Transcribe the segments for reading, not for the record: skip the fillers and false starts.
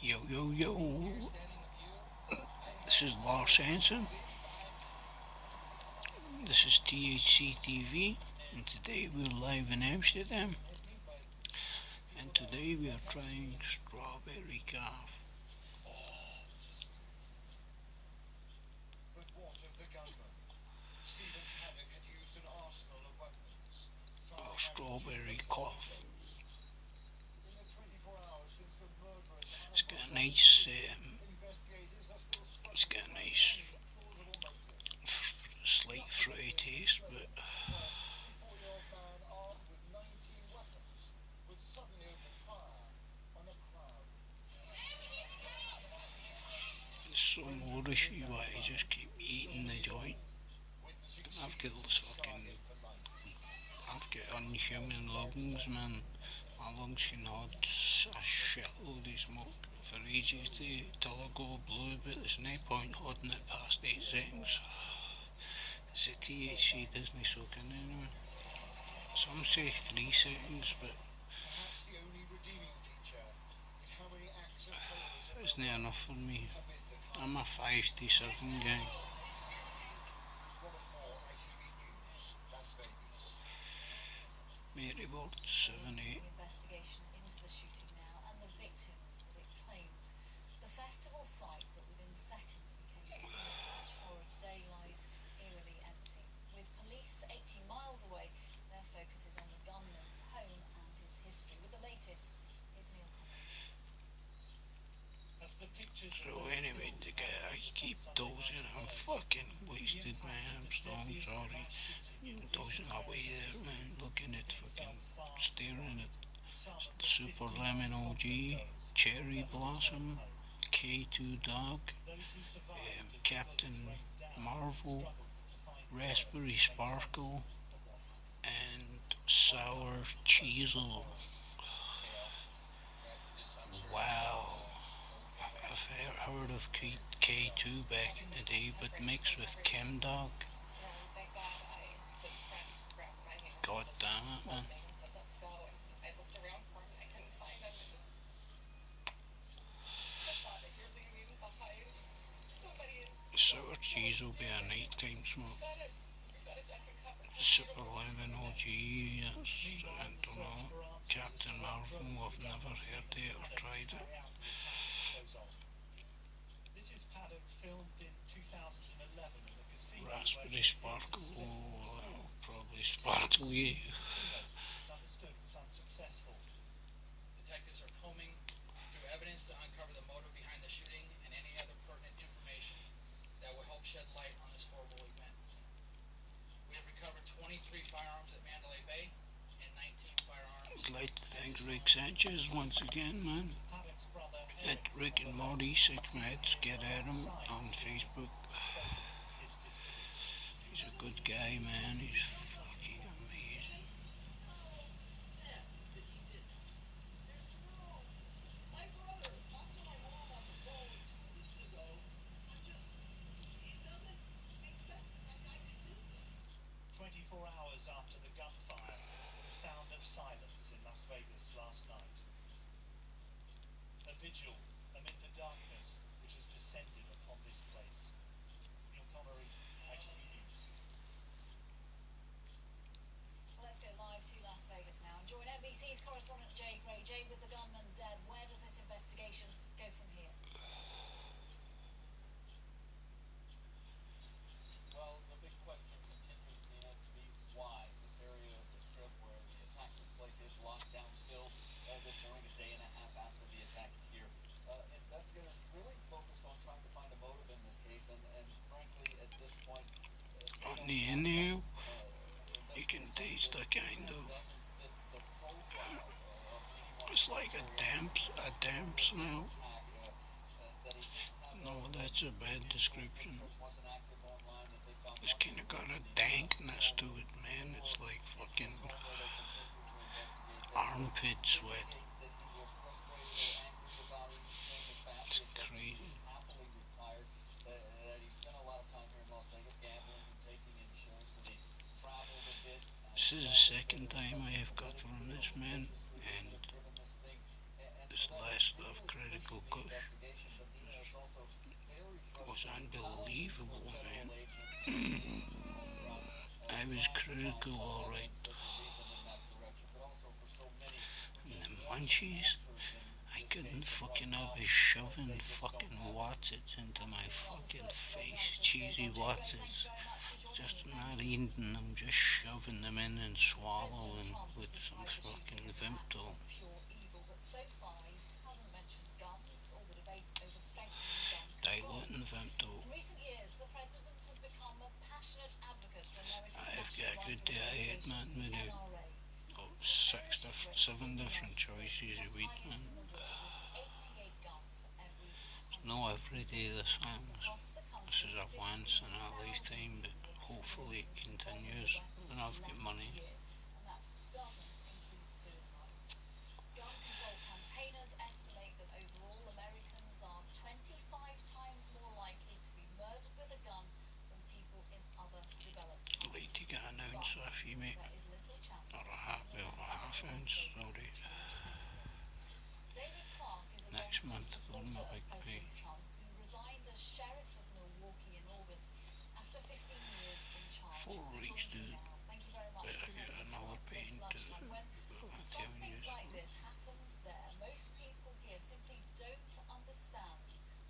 Yo, yo, yo. This is Lars Hansen. This is THC TV. And today we're live in Amsterdam. And today we are trying strawberry calf. Or strawberry cough. It's got a nice, it's got a nice slight fruity taste, but there's some more issue why I just keep eating the joint. I've got this fucking, I've got unhuman lungs, man. My lungs can hold a shitload of smoke for ages till I go blue, but there's no point holding it past 8 seconds. It's a THC doesn't soak in anyway. Some say 3 seconds, but isn't enough for me. I'm a 5 to 7 guy. Mary Ward 7-8. Investigation into the shooting now and the victims that it claims. The festival site that within seconds became the scene of such horror today lies eerily empty. With police 18 miles away, their focus is on the gunman's home and his history. With the latest, is Neil Connolly. So anyway, the guy, I keep dozing. I'm fucking wasted, man. I'm so sorry. Dozing away there, man. Looking at fucking, staring at Super Lemon OG, Cherry Blossom, K2 Dog, Captain Marvel, Raspberry Sparkle, and Sour Cheezel. Wow. I've heard of K2 back in the day, but mixed with Chem Dog. God damn it, man. Sour cheese will be a nighttime smoke. Super Lemon OG, yes, I don't know. Captain Marvel, I've never heard it or tried it. Raspberry Sparkle, that'll probably sparkle you. Detectives are combing through evidence to uncover the motive behind the shooting and any other pertinent information that will help shed light on this horrible event. We have recovered 23 firearms at Mandalay Bay and 19 firearms. I'd like to thank Rick Sanchez once again, man. At Rick and Morty 6 Meds, get at him on Facebook. He's a good guy, man. He's fucking amazing. My brother talked to my mom on the phone 2 weeks ago. It doesn't make sense that guy could do this. 24 hours after the gunfire, the sound of silence in Las Vegas last night. A vigil amid the darkness which has descended upon this place. Neil Connery, ITV News. Let's go live to Las Vegas now and join NBC's correspondent Jay Gray. Jay, with the gunman dead, where does this investigation go from here? Well, the big question continues, to be why. This area of the strip where the attack took place is locked down still this morning, a day and a half after the attack here. Investigators really focused on trying to find a motive in this case, and frankly, at this point, On the inhale, you can taste a kind of, doesn't fit the profile of anyone it's like a damp smell. that he didn't have No, that's a bad description. wasn't active online, that they found It's kind of got a dankness to it, man. It's like fucking somewhere they continue to investigate armpit sweat. that he was frustrated or angry about anything. His family It's said that crazy. he's happily retired, that he spent a lot of time here in Las Vegas gambling and taking insurance, that he traveled a bit. This is the second time I have got from this man, and Driven this thing, and this last of critical It's unbelievable, man. agents, police, around, I was critical, alright. that will lead them in that direction, but also for so many who And just the want munchies, answers in I this couldn't case, and fucking right have now, a shoving they just don't fucking have it. Watsits into my fucking face. Cheesy Watsits. Just not eating them, just shoving them in and swallowing with some fucking Vimto. Pure evil, but so far he hasn't mentioned guns or the debate over strengthening gun Diluting controls. Vimto. In recent years, the president has become a passionate advocate for America's I've National got a good Rifle day ahead, Association, man, with it. NRA. Oh, 7 different choices a week, man. Highest in the world, with 88 guns for every 100 No, every day the same. across the This country. is a once in a lifetime, but hopefully it continues. And I've got money. And that doesn't include suicides. Gun control campaigners estimate that overall Americans are 25 times more likely to be murdered with a gun than people in other developed I'd like to get an ounce off you, mate. There is little chance Or a half ounce, sorry. David Clark is a Next longtime month, on my supporter big of pay. President Trump, who resigned as sheriff of Milwaukee in August after 15 years in charge. 4 weeks, Joins me dude. now. Thank you very much Better for get taking another part pain this to lunchtime. When I'm telling something you. like this happens there, most people here simply don't understand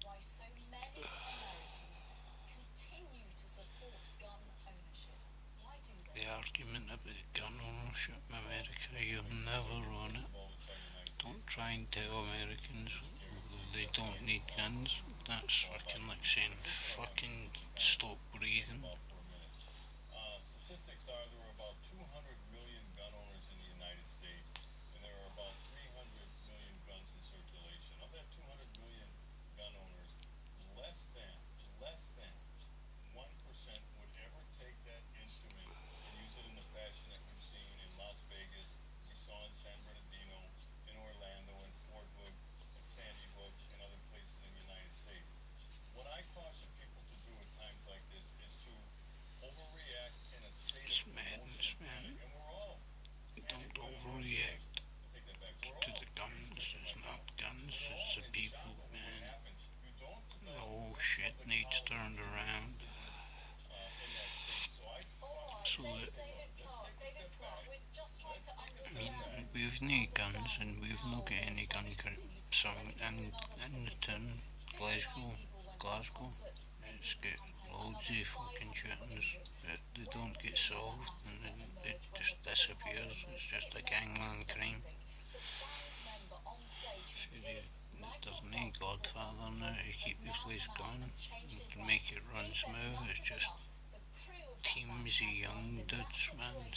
why so many Americans continue to support gun ownership. Why do The they? argument about gun ownership in America, you'll never run it. Don't try and tell Americans they don't need guns. That's fucking like saying fucking stop breathing. Statistics are there are about 200 million gun owners in the United States, and there are about 300 million guns in circulation. Of that 200 million gun owners, less than 1% would ever take that instrument and use it in the fashion that we've seen in Las Vegas, we saw in San Bernardino, in Orlando, in Fort Hood, in Sandy Hook, and other places in the United States. What I caution people to do at times like this is to overreact in a state It's of madness, emotion and man. panic, and we're all Don't overreact I take that back. We're to all the guns. It's not guns, we're it's all the in people, shock over what man. happened. You don't The develop whole shit public needs policy turned around. decisions, in that state. So I Alright, So David that- David Clark, we're just trying to I understand. mean, we've no guns and we've not got any gun some in the town, Glasgow. It's got loads of fucking shootings that they don't get solved and then it just disappears. It's just a gangland crime. There's no Godfather now to keep the place going and to make it run smooth. It's just teams of young dudes, man,